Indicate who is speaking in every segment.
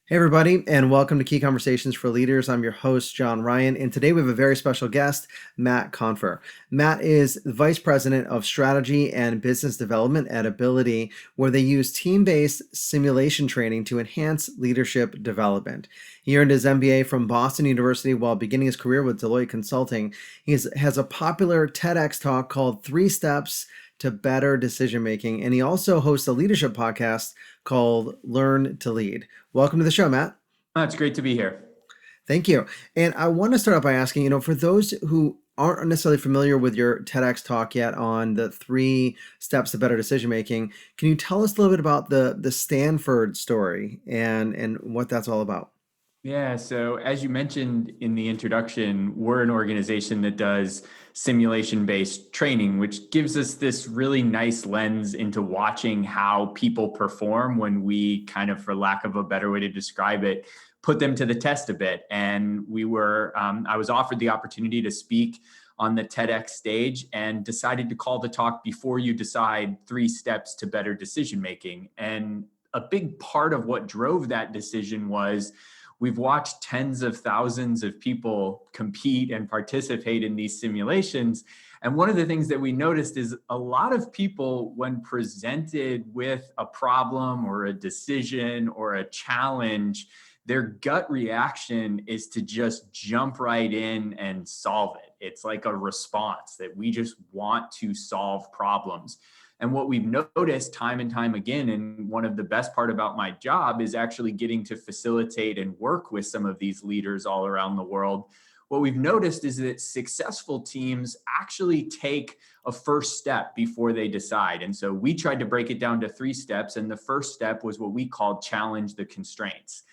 Speaker 1: Hey, everybody, and welcome to Key Conversations for Leaders. I'm your host, John Ryan, and today we have a very special guest, Matt Confer. Matt is the Vice President of Strategy and Business Development at Abilitie, where they use team-based simulation training to enhance leadership development. He earned his MBA from Boston University while beginning his career with Deloitte Consulting. He has a popular TEDx talk called Three Steps to Better Decision Making, and he also hosts a leadership podcast called Learn to Lead. Welcome to the show, Matt.
Speaker 2: Oh, it's great to be here.
Speaker 1: Thank you. And I want to start out by asking, for those who aren't necessarily familiar with your TEDx talk yet on the three steps to better decision making, can you tell us a little bit about the Stanford story and what that's all about?
Speaker 2: Yeah, so as you mentioned in the introduction, we're an organization that does simulation-based training, which gives us this really nice lens into watching how people perform when we kind of, for lack of a better way to describe it, put them to the test a bit. And I was offered the opportunity to speak on the TEDx stage and decided to call the talk Before You Decide, Three Steps to Better Decision Making. And a big part of what drove that decision was we've watched tens of thousands of people compete and participate in these simulations. And one of the things that we noticed is a lot of people, when presented with a problem or a decision or a challenge, their gut reaction is to just jump right in and solve it. It's like a response that we just want to solve problems. And what we've noticed time and time again, and one of the best part about my job is actually getting to facilitate and work with some of these leaders all around the world. What we've noticed is that successful teams actually take a first step before they decide. And so we tried to break it down to three steps. And the first step was what we called challenge the constraints.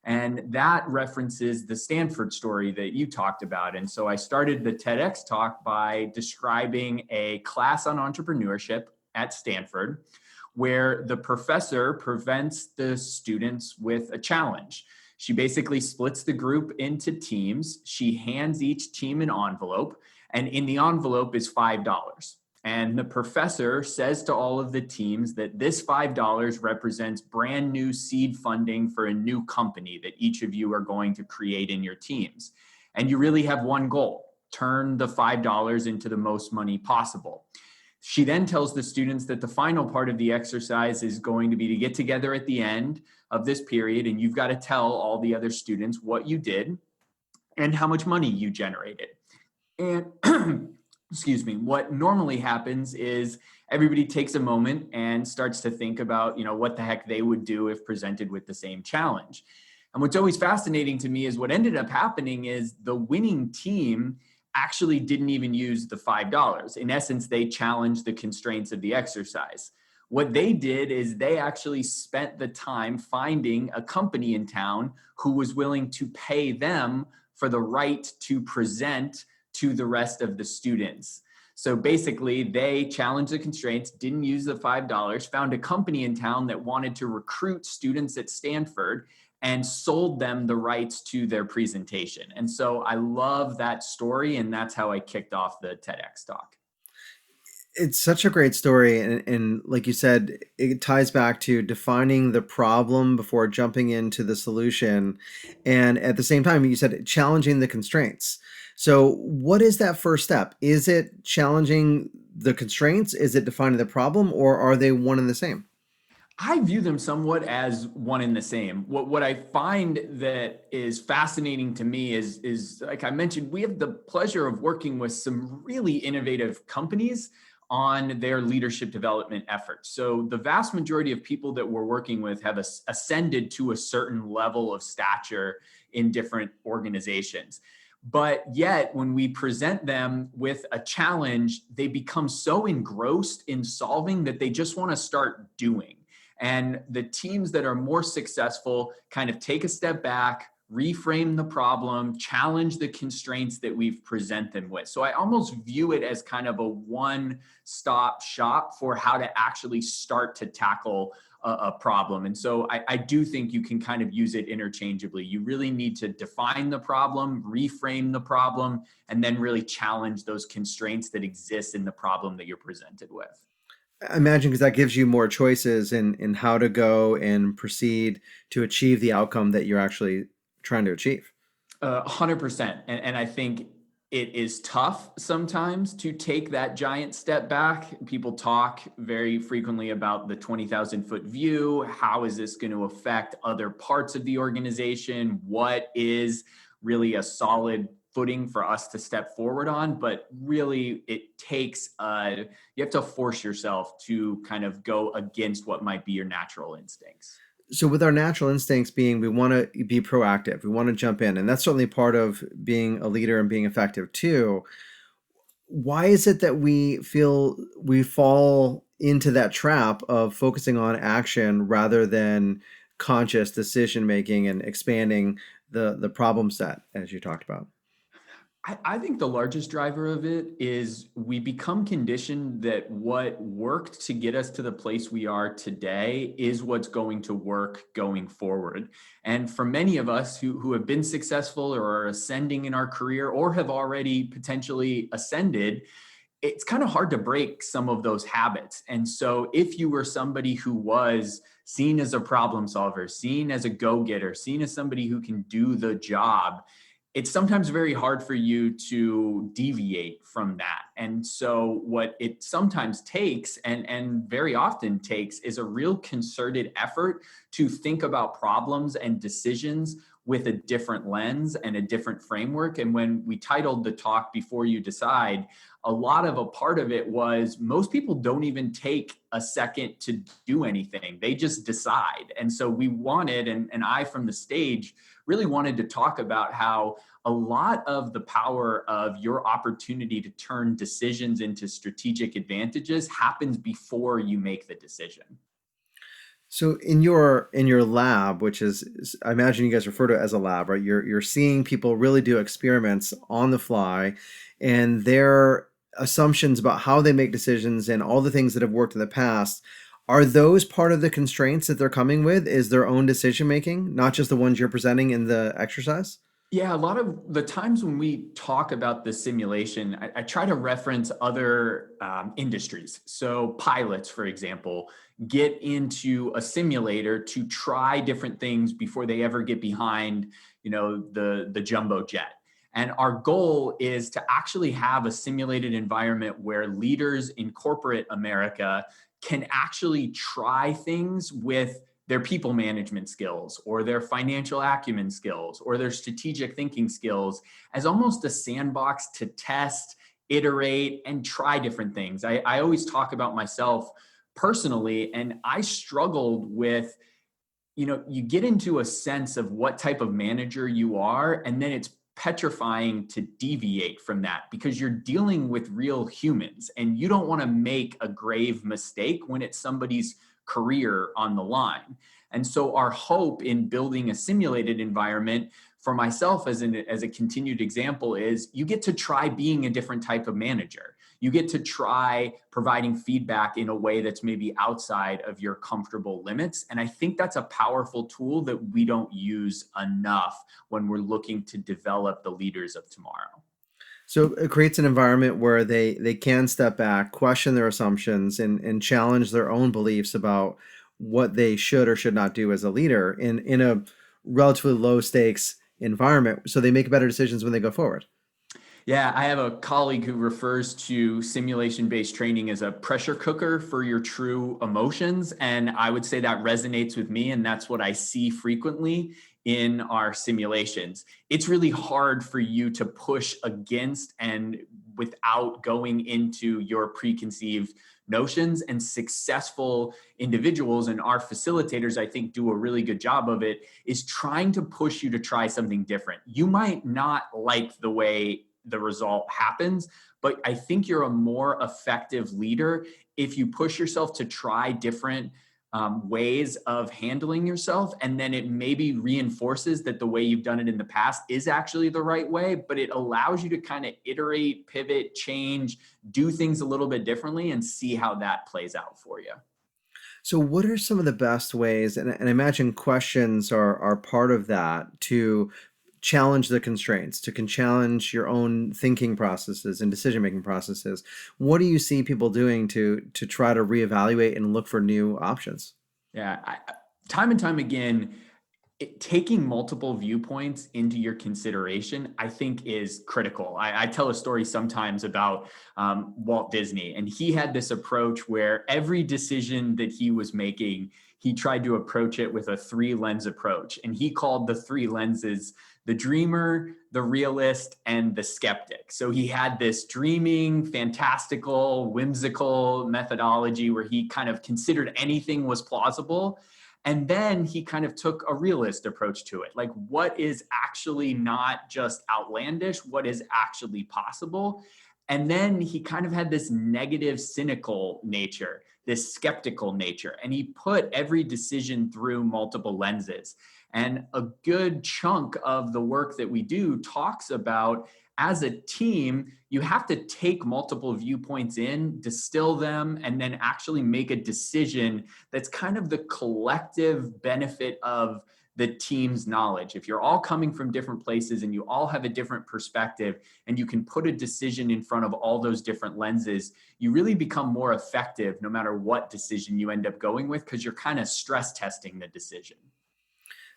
Speaker 2: And that references the Stanford story that you talked about. And so I started the TEDx talk by describing a class on entrepreneurship at Stanford, where the professor presents the students with a challenge. She basically splits the group into teams. She hands each team an envelope, and in the envelope is $5. And the professor says to all of the teams that this $5 represents brand new seed funding for a new company that each of you are going to create in your teams. And you really have one goal: turn the $5 into the most money possible. She then tells the students that the final part of the exercise is going to be to get together at the end of this period, and you've got to tell all the other students what you did and how much money you generated. And excuse me, what normally happens is everybody takes a moment and starts to think about, what the heck they would do if presented with the same challenge. And what's always fascinating to me is what ended up happening is the winning team actually didn't even use the $5. In essence, they challenged the constraints of the exercise. What they did is they actually spent the time finding a company in town who was willing to pay them for the right to present to the rest of the students. So basically, they challenged the constraints, didn't use the $5, found a company in town that wanted to recruit students at Stanford, and sold them the rights to their presentation. And so I love that story, and that's how I kicked off the TEDx talk.
Speaker 1: It's such a great story, and like you said, it ties back to defining the problem before jumping into the solution, and at the same time, you said challenging the constraints. So, what is that first step? Is it challenging the constraints? Is it defining the problem, or are they one and the same?
Speaker 2: I view them somewhat as one and the same. What I find that is fascinating to me is like I mentioned, we have the pleasure of working with some really innovative companies on their leadership development efforts. So the vast majority of people that we're working with have ascended to a certain level of stature in different organizations. But yet, when we present them with a challenge, they become so engrossed in solving that they just want to start doing. And the teams that are more successful kind of take a step back, reframe the problem, challenge the constraints that we've present them with. So I almost view it as kind of a one-stop shop for how to actually start to tackle a problem. And so I do think you can kind of use it interchangeably. You really need to define the problem, reframe the problem, and then really challenge those constraints that exist in the problem that you're presented with.
Speaker 1: I imagine because that gives you more choices in how to go and proceed to achieve the outcome that you're actually trying to achieve.
Speaker 2: 100%. And I think it is tough sometimes to take that giant step back. People talk very frequently about the 20,000 foot view. How is this going to affect other parts of the organization? What is really a solid footing for us to step forward on? But really, it takes, you have to force yourself to kind of go against what might be your natural instincts.
Speaker 1: So with our natural instincts being we want to be proactive, we want to jump in, and that's certainly part of being a leader and being effective too. Why is it that we feel we fall into that trap of focusing on action rather than conscious decision making and expanding the problem set as you talked about?
Speaker 2: I think the largest driver of it is we become conditioned that what worked to get us to the place we are today is what's going to work going forward. And for many of us who have been successful or are ascending in our career or have already potentially ascended, it's kind of hard to break some of those habits. And so if you were somebody who was seen as a problem solver, seen as a go-getter, seen as somebody who can do the job, it's sometimes very hard for you to deviate from that. And so what it sometimes takes and very often takes is a real concerted effort to think about problems and decisions with a different lens and a different framework. And when we titled the talk Before You Decide, a lot of a part of it was most people don't even take a second to do anything. They just decide. And so we wanted, and I from the stage really wanted to talk about how a lot of the power of your opportunity to turn decisions into strategic advantages happens before you make the decision.
Speaker 1: So in your lab, which is I imagine you guys refer to it as a lab, right? You're seeing people really do experiments on the fly, and their assumptions about how they make decisions and all the things that have worked in the past. Are those part of the constraints that they're coming with? Is their own decision making, not just the ones you're presenting in the exercise?
Speaker 2: Yeah, a lot of the times when we talk about the simulation, I try to reference other industries. So pilots, for example, get into a simulator to try different things before they ever get behind, the jumbo jet. And our goal is to actually have a simulated environment where leaders in corporate America can actually try things with their people management skills or their financial acumen skills or their strategic thinking skills as almost a sandbox to test, iterate, and try different things. I always talk about myself personally, and I struggled with, you get into a sense of what type of manager you are, and then it's petrifying to deviate from that because you're dealing with real humans and you don't want to make a grave mistake when it's somebody's career on the line. And so our hope in building a simulated environment for myself as a continued example is you get to try being a different type of manager. You get to try providing feedback in a way that's maybe outside of your comfortable limits. And I think that's a powerful tool that we don't use enough when we're looking to develop the leaders of tomorrow.
Speaker 1: So it creates an environment where they can step back, question their assumptions, and challenge their own beliefs about what they should or should not do as a leader in a relatively low stakes environment, so they make better decisions when they go forward.
Speaker 2: Yeah, I have a colleague who refers to simulation based training as a pressure cooker for your true emotions. And I would say that resonates with me. And that's what I see frequently in our simulations. It's really hard for you to push against and without going into your preconceived notions. And successful individuals and our facilitators, I think, do a really good job of it, is trying to push you to try something different. You might not like the way the result happens, but I think you're a more effective leader if you push yourself to try different ways of handling yourself, and then it maybe reinforces that the way you've done it in the past is actually the right way, but it allows you to kind of iterate, pivot, change, do things a little bit differently and see how that plays out for you.
Speaker 1: So, what are some of the best ways? And I imagine questions are part of that to challenge the constraints, to can challenge your own thinking processes and decision making processes. What do you see people doing to try to reevaluate and look for new options?
Speaker 2: Yeah, time and time again, taking multiple viewpoints into your consideration, I think, is critical. I tell a story sometimes about Walt Disney, and he had this approach where every decision that he was making, he tried to approach it with a three lens approach. And he called the three lenses the dreamer, the realist, and the skeptic. So he had this dreaming, fantastical, whimsical methodology where he kind of considered anything was plausible. And then he kind of took a realist approach to it. Like, what is actually not just outlandish? What is actually possible? And then he kind of had this negative, cynical nature, this skeptical nature. And he put every decision through multiple lenses. And a good chunk of the work that we do talks about, as a team, you have to take multiple viewpoints in, distill them, and then actually make a decision that's kind of the collective benefit of the team's knowledge. If you're all coming from different places and you all have a different perspective, and you can put a decision in front of all those different lenses, you really become more effective no matter what decision you end up going with, because you're kind of stress testing the decision.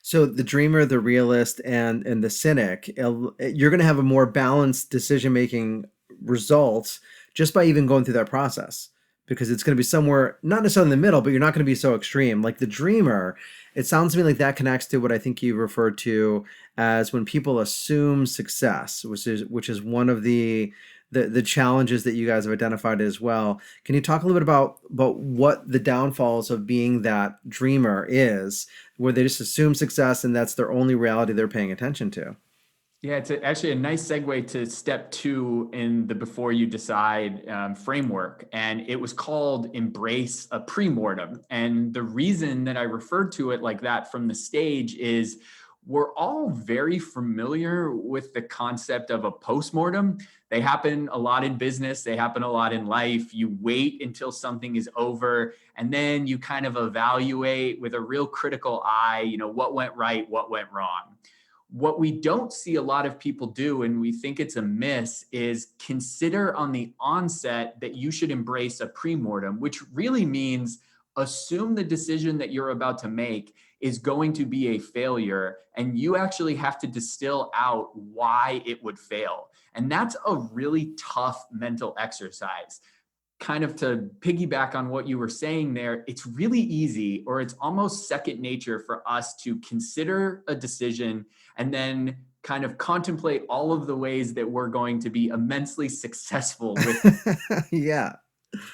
Speaker 1: So the dreamer, the realist, and the cynic, you're going to have a more balanced decision making results just by even going through that process, because it's going to be somewhere not necessarily in the middle, but you're not going to be so extreme. Like the dreamer, it sounds to me like that connects to what I think you referred to as when people assume success, which is one of the challenges that you guys have identified as well. Can you talk a little bit about what the downfalls of being that dreamer is, where they just assume success and that's their only reality they're paying attention to?
Speaker 2: Yeah, it's actually a nice segue to step two in the before you decide framework. And it was called Embrace a PreMortem. And the reason that I referred to it like that from the stage is we're all very familiar with the concept of a postmortem. They happen a lot in business, they happen a lot in life. You wait until something is over, and then you kind of evaluate with a real critical eye, what went right, what went wrong. What we don't see a lot of people do, and we think it's a miss, is consider on the onset that you should embrace a premortem, which really means assume the decision that you're about to make is going to be a failure, and you actually have to distill out why it would fail. And that's a really tough mental exercise. Kind of to piggyback on what you were saying there, it's really easy, or it's almost second nature, for us to consider a decision and then kind of contemplate all of the ways that we're going to be immensely successful with.
Speaker 1: Yeah.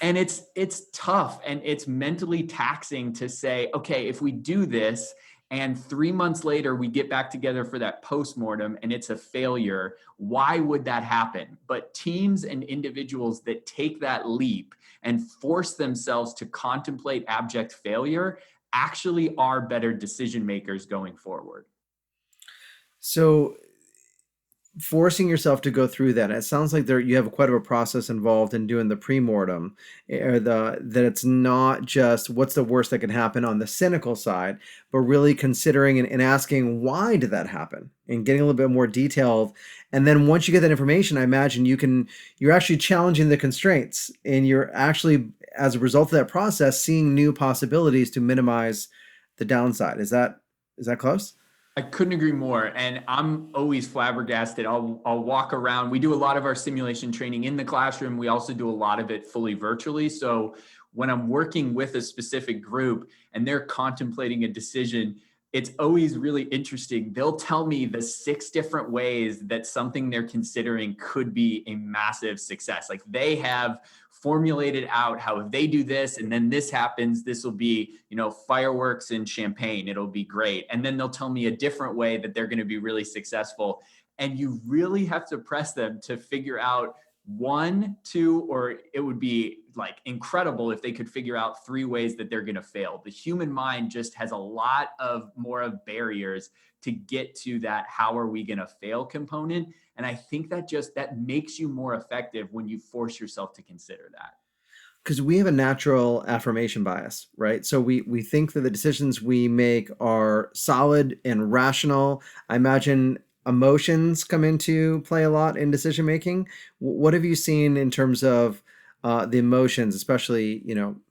Speaker 2: And it's tough, and it's mentally taxing to say, okay, if we do this and 3 months later we get back together for that postmortem and it's a failure, why would that happen? But teams and individuals that take that leap and force themselves to contemplate abject failure actually are better decision makers going forward.
Speaker 1: So forcing yourself to go through that, it sounds like there you have quite of a process involved in doing the pre-mortem, or that it's not just what's the worst that can happen on the cynical side, but really considering and asking why did that happen, and getting a little bit more detailed. And then once you get that information, I imagine you're actually challenging the constraints, and you're actually, as a result of that process, seeing new possibilities to minimize the downside. Is that close?
Speaker 2: I couldn't agree more. And I'm always flabbergasted. I'll walk around. We do a lot of our simulation training in the classroom. We also do a lot of it fully virtually. So when I'm working with a specific group and they're contemplating a decision, it's always really interesting. They'll tell me the 6 different ways that something they're considering could be a massive success. Like, they have formulated out how, if they do this and then this happens, this will be, fireworks and champagne. It'll be great. And then they'll tell me a different way that they're going to be really successful. And you really have to press them to figure out 1, 2, or it would be like incredible if they could figure out 3 ways that they're going to fail. The human mind just has a lot of more of barriers to get to that how are we going to fail component. And I think that makes you more effective when you force yourself to consider that.
Speaker 1: Because we have a natural affirmation bias, right? So we think that the decisions we make are solid and rational. I imagine emotions come into play a lot in decision making. What have you seen in terms of the emotions, especially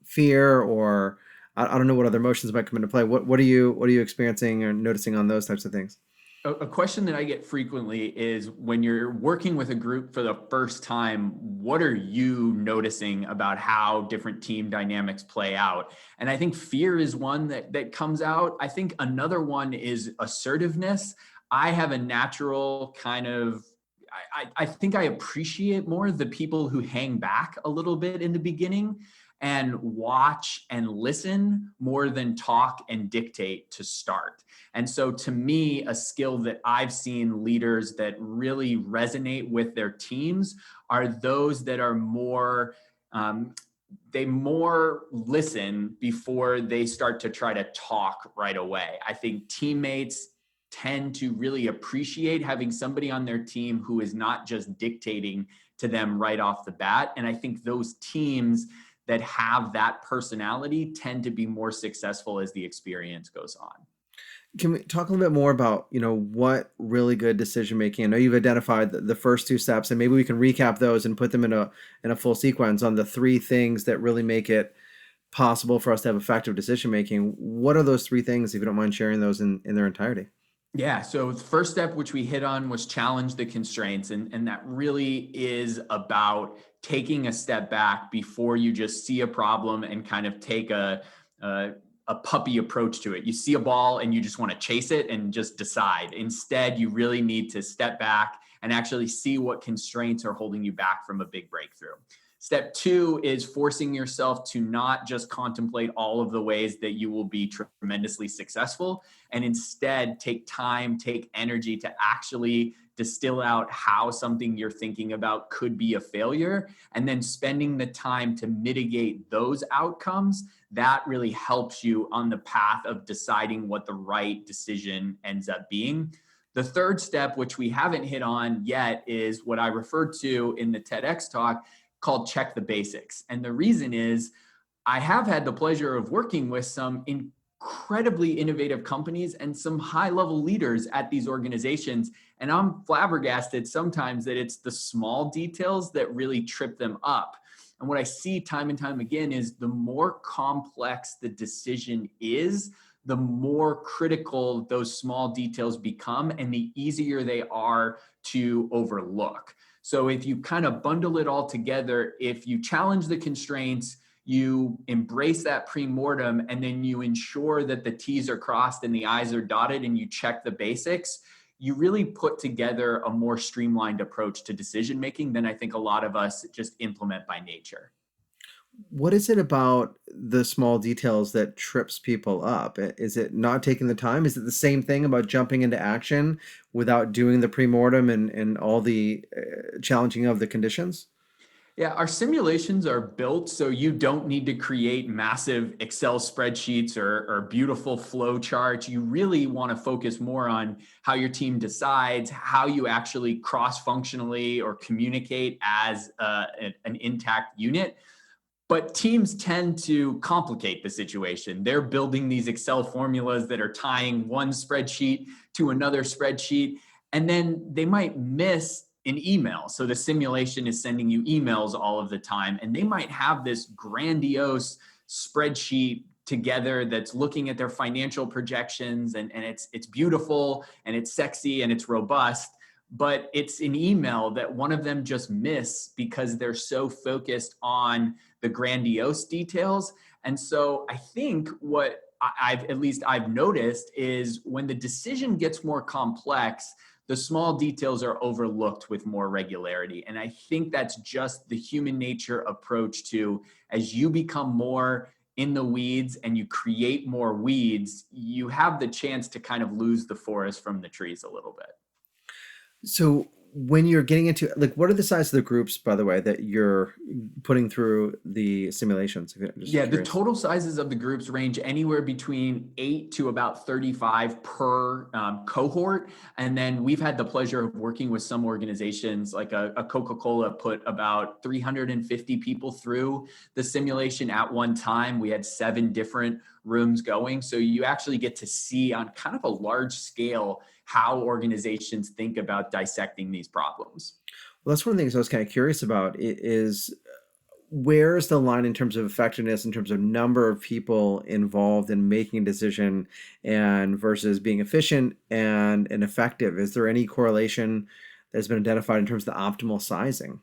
Speaker 1: fear, or I don't know what other emotions might come into play. What are you experiencing or noticing on those types of things?
Speaker 2: A question that I get frequently is when you're working with a group for the first time, what are you noticing about how different team dynamics play out? And I think fear is one that comes out. I think another one is assertiveness. I have a natural kind of I think I appreciate more the people who hang back a little bit in the beginning and watch and listen more than talk and dictate to start. And so, to me, a skill that I've seen leaders that really resonate with their teams are those that are more, they more listen before they start to try to talk right away. I think teammates tend to really appreciate having somebody on their team who is not just dictating to them right off the bat. And I think those teams that have that personality tend to be more successful as the experience goes on.
Speaker 1: Can we talk a little bit more about, what really good decision making? I know you've identified the first two steps, and maybe we can recap those and put them in a full sequence on the three things that really make it possible for us to have effective decision making. What are those three things, if you don't mind sharing those in their entirety?
Speaker 2: Yeah. So the first step, which we hit on, was challenge the constraints. And that really is about taking a step back before you just see a problem and kind of take a puppy approach to it. You see a ball and you just want to chase it and just decide. Instead, you really need to step back and actually see what constraints are holding you back from a big breakthrough. Step two is forcing yourself to not just contemplate all of the ways that you will be tremendously successful, and instead take time, take energy to actually distill out how something you're thinking about could be a failure, and then spending the time to mitigate those outcomes. That really helps you on the path of deciding what the right decision ends up being. The third step, which we haven't hit on yet, is what I referred to in the TEDx talk called check the basics. And the reason is I have had the pleasure of working with some incredibly innovative companies and some high level leaders at these organizations. And I'm flabbergasted sometimes that it's the small details that really trip them up. And what I see time and time again is the more complex the decision is, the more critical those small details become and the easier they are to overlook. So if you kind of bundle it all together, if you challenge the constraints, you embrace that pre-mortem, and then you ensure that the T's are crossed and the I's are dotted, and you check the basics, you really put together a more streamlined approach to decision making than I think a lot of us just implement by nature.
Speaker 1: What is it about the small details that trips people up? Is it not taking the time? Is it the same thing about jumping into action without doing the pre-mortem and all the challenging of the conditions?
Speaker 2: Yeah, our simulations are built so you don't need to create massive Excel spreadsheets or beautiful flow charts. You really want to focus more on how your team decides, how you actually cross-functionally or communicate as an intact unit. But teams tend to complicate the situation. They're building these Excel formulas that are tying one spreadsheet to another spreadsheet, and then they might miss an email. So the simulation is sending you emails all of the time, and they might have this grandiose spreadsheet together that's looking at their financial projections, and it's beautiful and it's sexy and it's robust, but it's an email that one of them just missed because they're so focused on the grandiose details. And so I think what I've noticed is when the decision gets more complex, the small details are overlooked with more regularity. And I think that's just the human nature approach to, as you become more in the weeds and you create more weeds, you have the chance to kind of lose the forest from the trees a little bit.
Speaker 1: So when you're getting into, like, what are the size of the groups, by the way, that you're putting through the simulations? I'm just
Speaker 2: Yeah, the
Speaker 1: curious.
Speaker 2: total sizes of the groups range anywhere between 8 to about 35 per cohort. And then we've had the pleasure of working with some organizations, like a Coca-Cola put about 350 people through the simulation at one time. We had 7 different rooms going. So you actually get to see on kind of a large scale how organizations think about dissecting these problems.
Speaker 1: Well, that's one of the things I was kind of curious about is where's the line in terms of effectiveness, in terms of number of people involved in making a decision and versus being efficient and effective? Is there any correlation that's been identified in terms of the optimal sizing?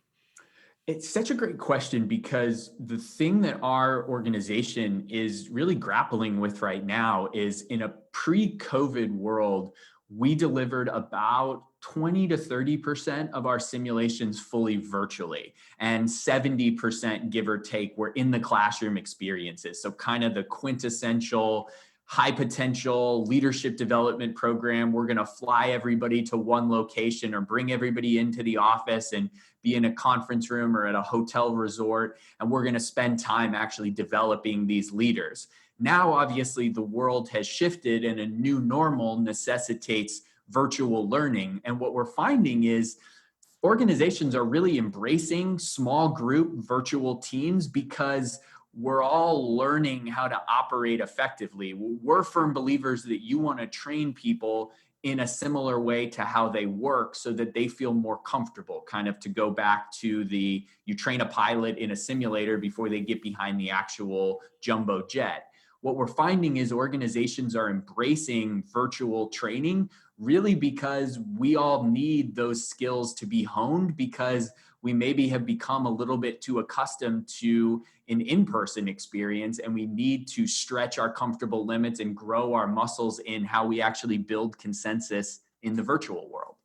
Speaker 2: It's such a great question because the thing that our organization is really grappling with right now is in a pre-COVID world, we delivered about 20 to 30% of our simulations fully virtually, and 70%, give or take, were in the classroom experiences. So, kind of the quintessential high potential leadership development program. We're going to fly everybody to one location or bring everybody into the office and be in a conference room or at a hotel resort, and we're going to spend time actually developing these leaders. Now, obviously, the world has shifted and a new normal necessitates virtual learning. And what we're finding is organizations are really embracing small group virtual teams because we're all learning how to operate effectively. We're firm believers that you want to train people in a similar way to how they work so that they feel more comfortable, kind of to go back to the you train a pilot in a simulator before they get behind the actual jumbo jet. What we're finding is organizations are embracing virtual training really because we all need those skills to be honed, because we maybe have become a little bit too accustomed to an in-person experience, and we need to stretch our comfortable limits and grow our muscles in how we actually build consensus in the virtual world.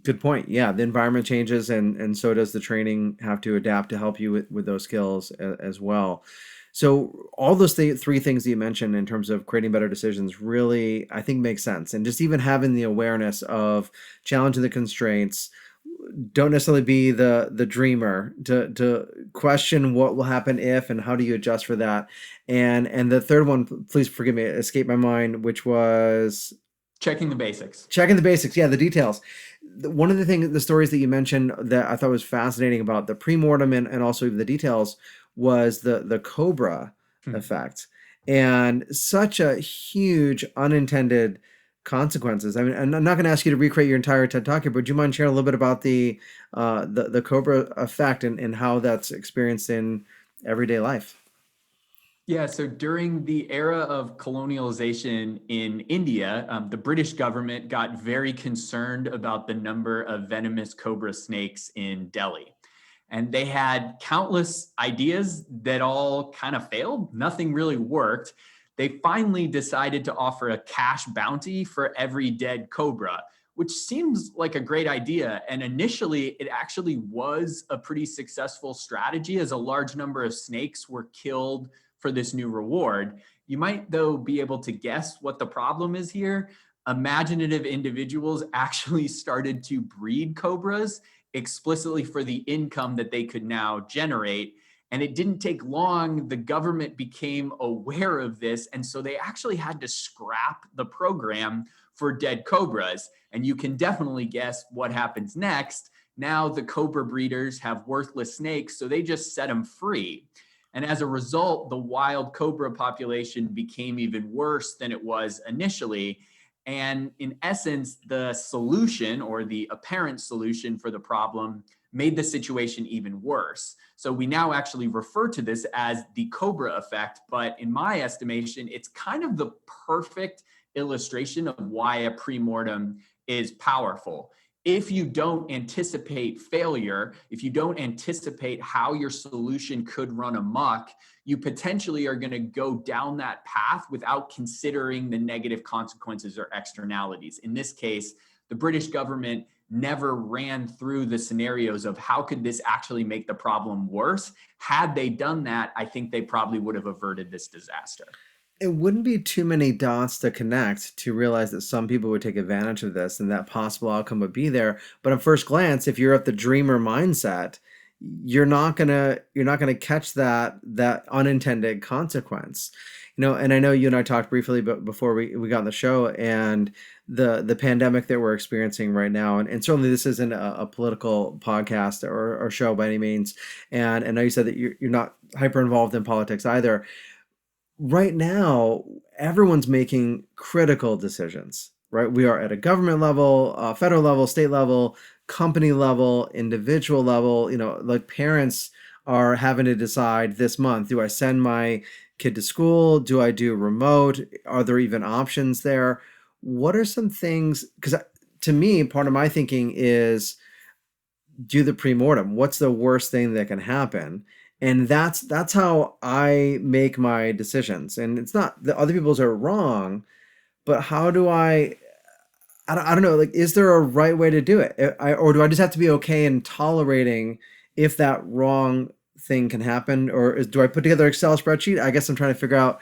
Speaker 1: Good point. Yeah, the environment changes, and so does the training have to adapt to help you with those skills as well. So all those three things that you mentioned in terms of creating better decisions really, I think, make sense. And just even having the awareness of challenging the constraints, don't necessarily be the dreamer, to question what will happen if and how do you adjust for that. And the third one, please forgive me, escaped my mind, which was
Speaker 2: Checking the basics.
Speaker 1: checking the basics. Yeah, the details. One of the stories that you mentioned that I thought was fascinating about the pre-mortem and also even the details was the cobra effect, and such a huge unintended consequences. I mean, I'm not going to ask you to recreate your entire TED Talk here, but would you mind sharing a little bit about the cobra effect and how that's experienced in everyday life?
Speaker 2: Yeah, so during the era of colonialization in India, the British government got very concerned about the number of venomous cobra snakes in Delhi. And they had countless ideas that all kind of failed. Nothing really worked. They finally decided to offer a cash bounty for every dead cobra, which seems like a great idea. And initially, it actually was a pretty successful strategy, as a large number of snakes were killed for this new reward. You might, though, be able to guess what the problem is here. Imaginative individuals actually started to breed cobras explicitly for the income that they could now generate. And it didn't take long. The government became aware of this. And so they actually had to scrap the program for dead cobras. And you can definitely guess what happens next. Now the cobra breeders have worthless snakes, so they just set them free. And as a result, the wild cobra population became even worse than it was initially. And in essence, the solution, or the apparent solution for the problem, made the situation even worse. So we now actually refer to this as the cobra effect. But in my estimation, it's kind of the perfect illustration of why a pre-mortem is powerful. If you don't anticipate failure, if you don't anticipate how your solution could run amok, you potentially are going to go down that path without considering the negative consequences or externalities. In this case, the British government never ran through the scenarios of how could this actually make the problem worse. Had they done that, I think they probably would have averted this disaster.
Speaker 1: It wouldn't be too many dots to connect to realize that some people would take advantage of this and that possible outcome would be there. But at first glance, if you're at the dreamer mindset, you're not gonna catch that unintended consequence. And I know you and I talked briefly but before we got on the show, and the pandemic that we're experiencing right now, and certainly this isn't a political podcast or show by any means. And I know you said that you're not hyper involved in politics either. Right now, everyone's making critical decisions. right? We are at a government level, federal level, state level, company level, individual level. Like parents are having to decide this month, do I send my kid to school? Do I do remote? Are there even options there? What are some things? Because to me, part of my thinking is do the pre-mortem. What's the worst thing that can happen? And that's how I make my decisions. And it's not the other people's are wrong, but how do I don't know, like, is there a right way to do it? Or do I just have to be okay and tolerating if that wrong thing can happen? Or do I put together an Excel spreadsheet? I guess I'm trying to figure out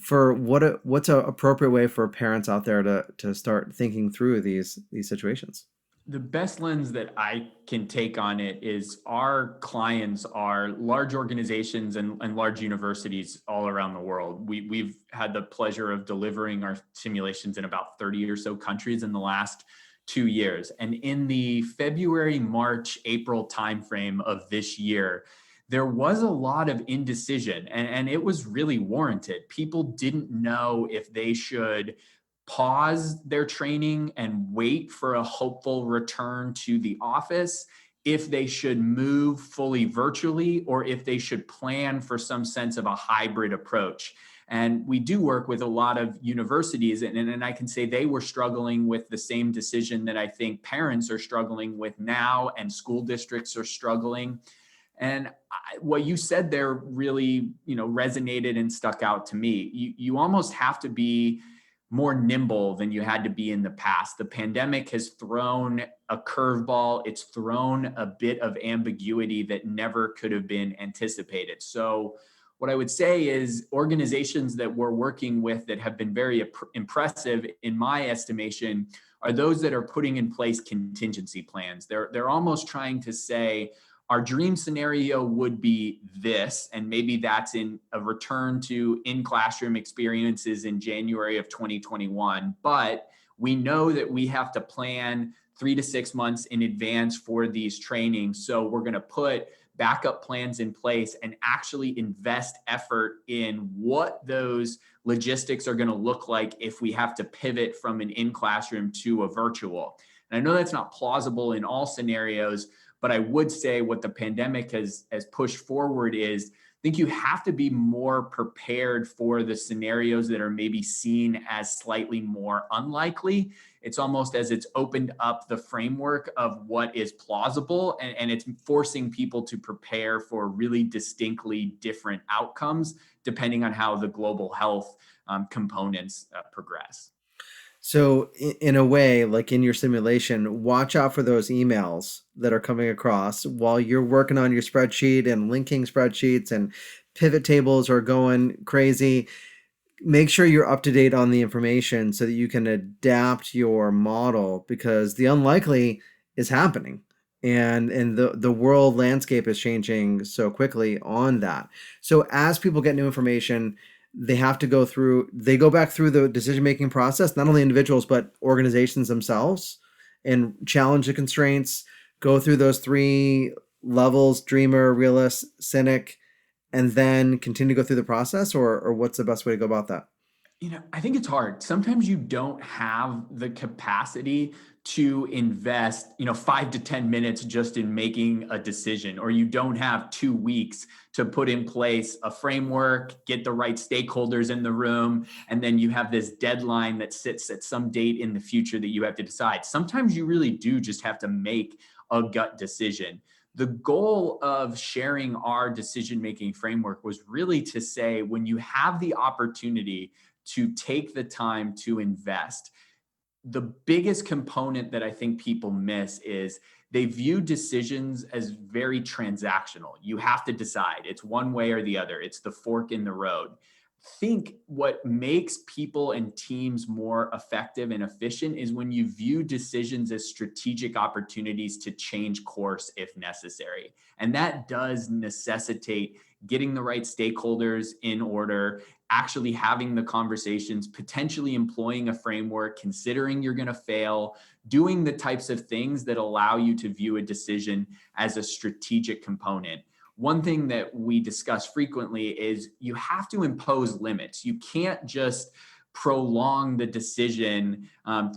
Speaker 1: for what's a appropriate way for parents out there to start thinking through these situations.
Speaker 2: The best lens that I can take on it is our clients are large organizations and large universities all around the world. We've had the pleasure of delivering our simulations in about 30 or so countries in the last 2 years. And in the February, March, April timeframe of this year, there was a lot of indecision, and it was really warranted. People didn't know if they should pause their training and wait for a hopeful return to the office, if they should move fully virtually, or if they should plan for some sense of a hybrid approach. And we do work with a lot of universities, and I can say they were struggling with the same decision that I think parents are struggling with now, and school districts are struggling. And what you said there really, resonated and stuck out to me. You almost have to be more nimble than you had to be in the past. The pandemic has thrown a curveball. It's thrown a bit of ambiguity that never could have been anticipated. So what I would say is organizations that we're working with that have been very impressive, in my estimation, are those that are putting in place contingency plans. They're almost trying to say, our dream scenario would be this, and maybe that's in a return to in-classroom experiences in January of 2021. But we know that we have to plan 3 to 6 months in advance for these trainings. So we're going to put backup plans in place and actually invest effort in what those logistics are going to look like if we have to pivot from an in-classroom to a virtual. And I know that's not plausible in all scenarios, but I would say what the pandemic has pushed forward is, I think you have to be more prepared for the scenarios that are maybe seen as slightly more unlikely. It's almost as it's opened up the framework of what is plausible, and it's forcing people to prepare for really distinctly different outcomes depending on how the global health components progress.
Speaker 1: So in a way, like in your simulation, watch out for those emails that are coming across while you're working on your spreadsheet and linking spreadsheets and pivot tables are going crazy. Make sure you're up to date on the information so that you can adapt your model, because the unlikely is happening. And the world landscape is changing so quickly on that. So as people get new information, they go back through the decision making process, not only individuals but organizations themselves, and challenge the constraints, go through those three levels: dreamer, realist, cynic, and then continue to go through the process. Or what's the best way to go about that?
Speaker 2: I think it's hard. Sometimes you don't have the capacity to invest, 5 to 10 minutes just in making a decision, or you don't have 2 weeks to put in place a framework, get the right stakeholders in the room, and then you have this deadline that sits at some date in the future that you have to decide. Sometimes you really do just have to make a gut decision. The goal of sharing our decision making framework was really to say, when you have the opportunity to take the time to invest, the biggest component that I think people miss is they view decisions as very transactional. You have to decide. It's one way or the other. It's the fork in the road. Think what makes people and teams more effective and efficient is when you view decisions as strategic opportunities to change course if necessary. And that does necessitate getting the right stakeholders in order, actually having the conversations, potentially employing a framework, considering you're going to fail, doing the types of things that allow you to view a decision as a strategic component. One thing that we discuss frequently is you have to impose limits. You can't just prolong the decision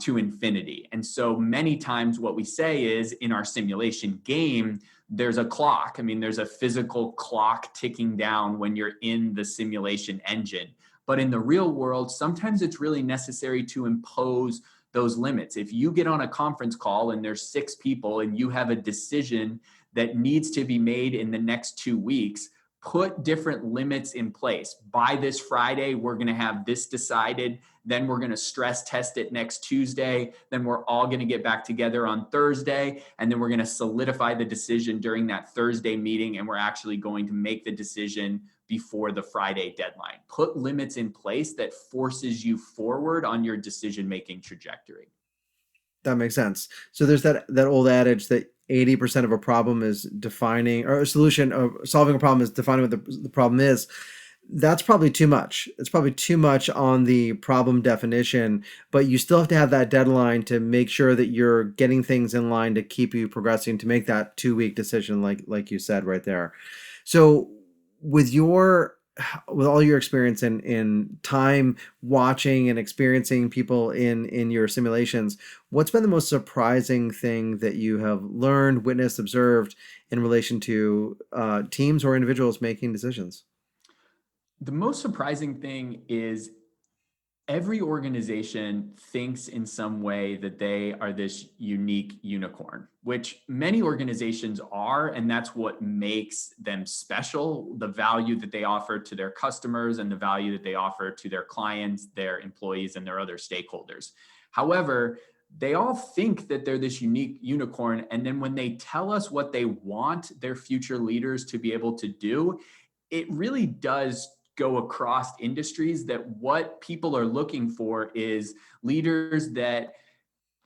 Speaker 2: to infinity. And so many times what we say is in our simulation game, there's a clock. I mean, there's a physical clock ticking down when you're in the simulation engine. But in the real world, sometimes it's really necessary to impose those limits. If you get on a conference call and there's 6 people and you have a decision that needs to be made in the next 2 weeks, put different limits in place. By this Friday, we're going to have this decided. Then we're going to stress test it next Tuesday. Then we're all going to get back together on Thursday. And then we're going to solidify the decision during that Thursday meeting. And we're actually going to make the decision before the Friday deadline. Put limits in place that forces you forward on your decision-making trajectory.
Speaker 1: That makes sense. So there's that old adage that 80% of a problem is defining, or a solution of solving a problem is defining what the problem is. That's probably too much. It's probably too much on the problem definition, but you still have to have that deadline to make sure that you're getting things in line to keep you progressing to make that 2-week decision, like you said right there. So with all your experience in time watching and experiencing people in your simulations, what's been the most surprising thing that you have learned, witnessed, observed in relation to teams or individuals making decisions?
Speaker 2: The most surprising thing is every organization thinks in some way that they are this unique unicorn, which many organizations are, and that's what makes them special, the value that they offer to their customers and the value that they offer to their clients, their employees, and their other stakeholders. However, they all think that they're this unique unicorn, and then when they tell us what they want their future leaders to be able to do, it really does go across industries, that what people are looking for is leaders that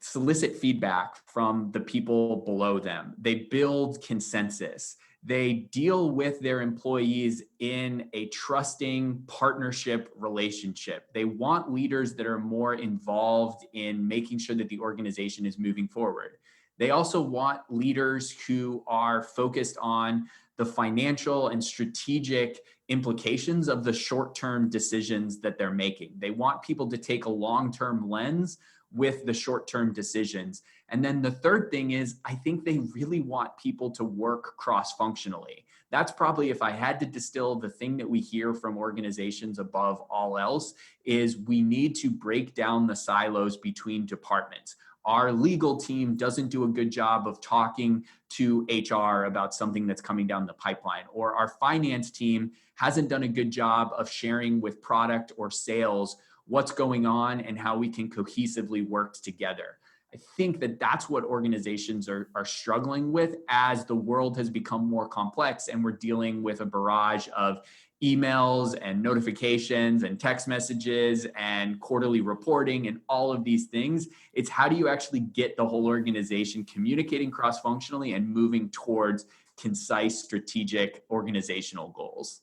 Speaker 2: solicit feedback from the people below them. They build consensus. They deal with their employees in a trusting partnership relationship. They want leaders that are more involved in making sure that the organization is moving forward. They also want leaders who are focused on the financial and strategic implications of the short-term decisions that they're making. They want people to take a long-term lens with the short-term decisions. And then the third thing is, I think they really want people to work cross-functionally. That's probably, if I had to distill the thing that we hear from organizations above all else, is we need to break down the silos between departments. Our legal team doesn't do a good job of talking to HR about something that's coming down the pipeline, or our finance team hasn't done a good job of sharing with product or sales what's going on and how we can cohesively work together. I think that that's what organizations are struggling with as the world has become more complex and we're dealing with a barrage of emails and notifications and text messages and quarterly reporting and all of these things. It's how do you actually get the whole organization communicating cross-functionally and moving towards concise, strategic organizational goals.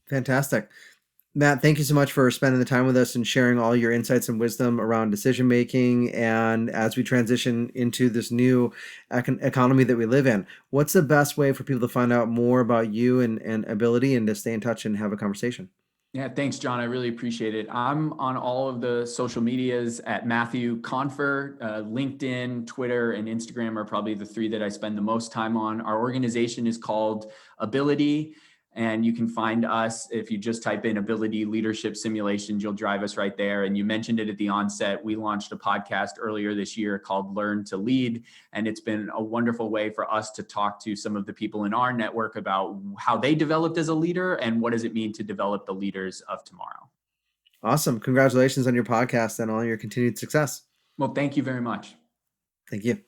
Speaker 1: Fantastic. Matt, thank you so much for spending the time with us and sharing all your insights and wisdom around decision making. And as we transition into this new economy that we live in, what's the best way for people to find out more about you and Abilitie, and to stay in touch and have a conversation?
Speaker 2: Yeah, thanks, John. I really appreciate it. I'm on all of the social medias at Matthew Confer. LinkedIn, Twitter, and Instagram are probably the 3 that I spend the most time on. Our organization is called Abilitie, and you can find us if you just type in Abilitie Leadership Simulations. You'll drive us right there. And you mentioned it at the onset. We launched a podcast earlier this year called Learn to Lead, and it's been a wonderful way for us to talk to some of the people in our network about how they developed as a leader and what does it mean to develop the leaders of tomorrow.
Speaker 1: Awesome. Congratulations on your podcast and all your continued success.
Speaker 2: Well, thank you very much.
Speaker 1: Thank you.